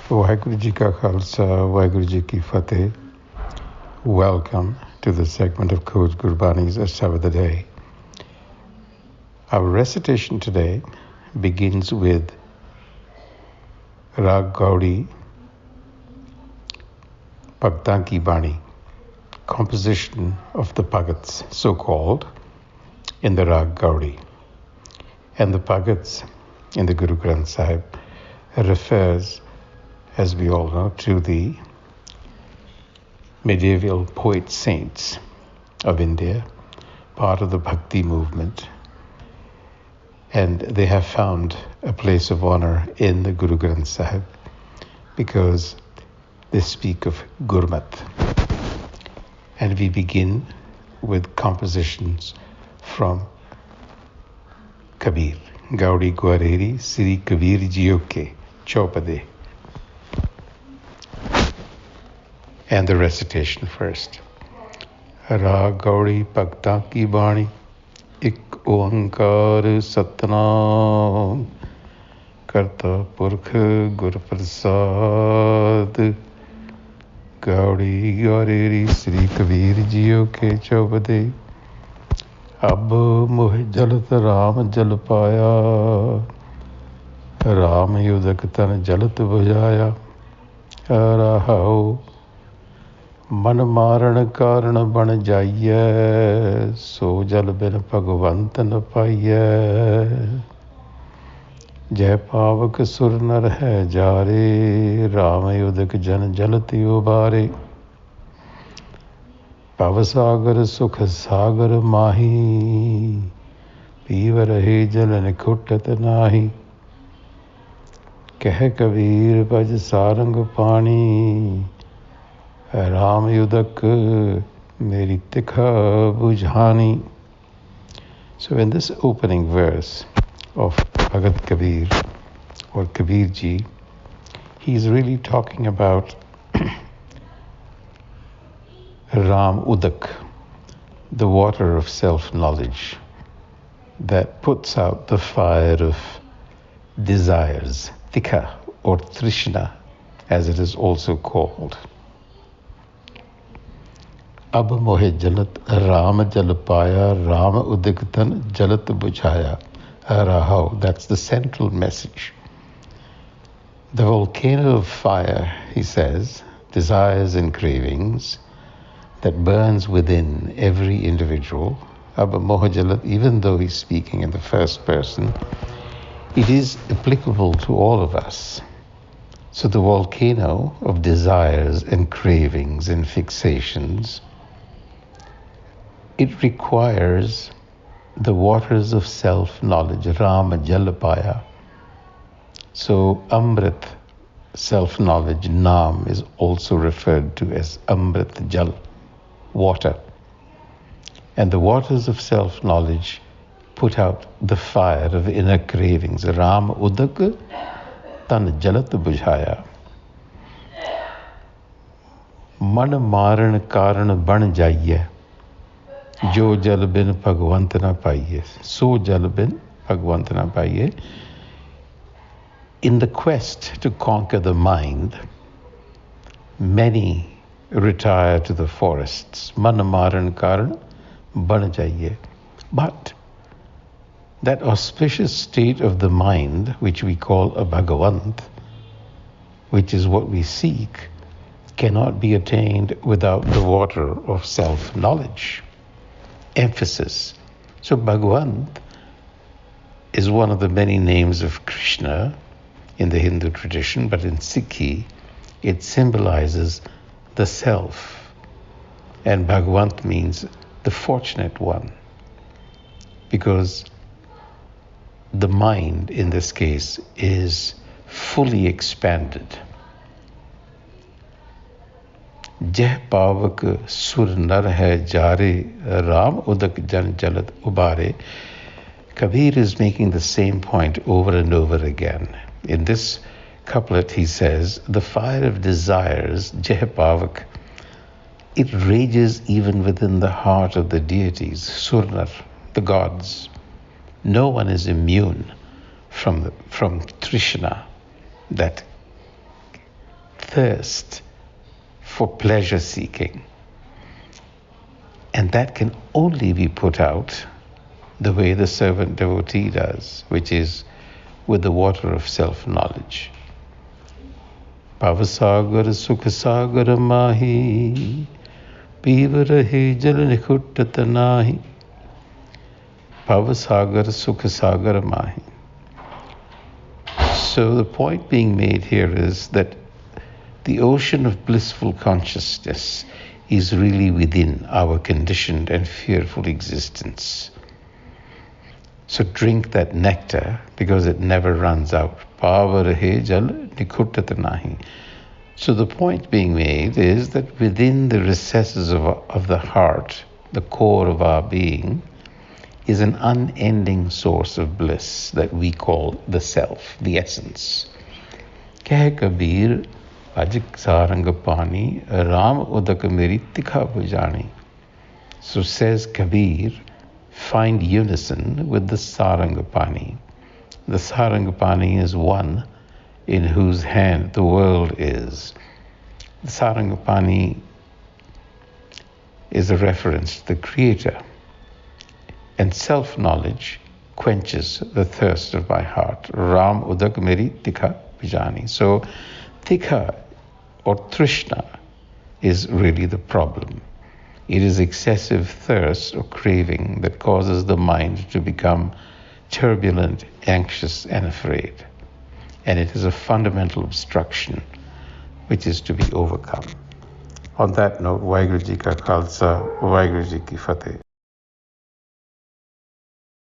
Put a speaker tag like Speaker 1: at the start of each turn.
Speaker 1: Waheguru Ji Ka Khalsa, Waheguru Ji Ki Fateh. Welcome to the segment of Coach Gurbani's a-sabad-a-day. Our recitation today begins with Rag Gaudi Bhagtan Ki Bani, composition of the Bhagats, so-called, in the Rag Gaudi. And the Bhagats in the Guru Granth Sahib refers, as we all know, to the medieval poet saints of India, part of the Bhakti movement. And they have found a place of honor in the Guru Granth Sahib because they speak of Gurmat. And we begin with compositions from Kabir. Gaudi Guareri Sri Kabir Jiyo ke a-sabad-a-day. And the recitation first. Rag Gaudi Bhagtan Ki Bani, Ik Oankar Satnam, Karta Purkh Gur Prasad, Gaudi Guareri Sri Kabir Jiyo ke a-sabad-a-day. अब मोह जलत राम जल पाया, राम युदक तन जलत बुझाया, रहाओ मन मारण कारण बन जाइए, सो जल बिन भगवंत न पाइए। जय पावक सुर नर है जारे, राम युदक जन जलत उबारे। भव सागर सुख सागर माही, पीव रहे जल निकुटत नाही। कह कबीर भज सारंग पानी, राम युदक मेरी तिखा बुझानी. So in this opening verse of Bhagat Kabir or Kabir Ji, he's really talking about Ram Udak, the water of self-knowledge that puts out the fire of desires, tikha or trishna, as it is also called. Ab mohe jalat Ram jal paya, Ram udak tan jalat bujhaya. Rahau, that's the central message. The volcano of fire, he says, desires and cravings, that burns within every individual, Abba Moh Jalat, even though he's speaking in the first person, it is applicable to all of us. So the volcano of desires and cravings and fixations, it requires the waters of self-knowledge, Rama Jalapaya. So Amrit, self-knowledge, Nam, is also referred to as Amrit Jal, water. And the waters of self-knowledge put out the fire of inner cravings. Ram udak tan jalat bujhaya. Man maran karan ban jaiye, jo jal bin bhagwant na paiye. So jal bin bhagwant na paiye. In the quest to conquer the mind, many retire to the forests. Man maran karan ban jaiye. But that auspicious state of the mind, which we call a Bhagavant, which is what we seek, cannot be attained without the water of self-knowledge. Emphasis. So Bhagavant is one of the many names of Krishna in the Hindu tradition, but in Sikhi, it symbolizes the self. And Bhagavant means the fortunate one, because the mind in this case is fully expanded. Jeh pavak sur nar hai jare, Ram udak jan jalat ubare. Kabir is making the same point over and over again. In this couplet he says, the fire of desires, Jeh pavak, it rages even within the heart of the deities, Surnar, the gods. No one is immune from Trishna, that thirst for pleasure seeking. And that can only be put out the way the servant devotee does, which is with the water of self-knowledge. Pavasagar sukhasagar mahi, pivarahe jal nikhuttata nahi. Pavasagar sukhasagar mahi. So the point being made here is that the ocean of blissful consciousness is really within our conditioned and fearful existence. So drink that nectar because it never runs out. Pavarahe jal nikhuttata nahi. So the point being made is that within the recesses of the heart, the core of our being, is an unending source of bliss that we call the self, the essence. Keh Kabir, Ajik Saranga Pani, Ram Udak Meri Tikha Bhujani. So says Kabir, find unison with the Sarangapani. The Sarangapani is one in whose hand the world is. The Sarangapani is a reference to the Creator. And self-knowledge quenches the thirst of my heart. Ram Udak Meri Tikha Bhujani. So Tikha or Trishna is really the problem. It is excessive thirst or craving that causes the mind to become turbulent, anxious, and afraid. And it is a fundamental obstruction which is to be overcome. On that note, Vaheguru Ji Ka Khalsa, Vaheguru Ji Ki Fateh.